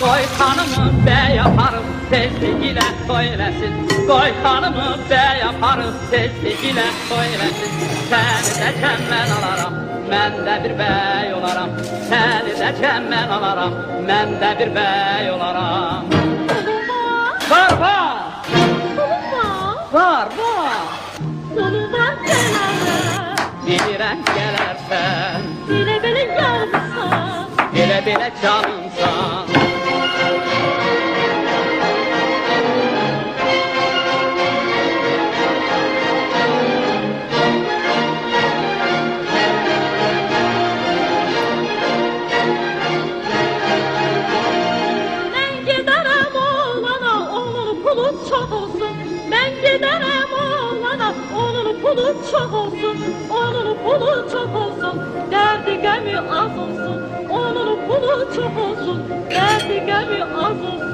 Koy hanımı be yaparım tezliğiyle söylesin. Koy hanımı be yaparım tezliğiyle söylesin. Seni de çemmen alaram, mən də bir bəy olaram. Səni də çemmen alaram, mən də bir bəy olaram. Var var, var var. Sonundan gelenler Bilirəm gələrsən, bile bile yargısan. belə canımsan. Ben giderim oğlana, onun pulu çok olsun. Ben giderim oğlana, onun pulu çok olsun. Onun pulu çok olsun, derdi gemi az olsun. Onun pulu çok olsun, derdi gemi az olsun.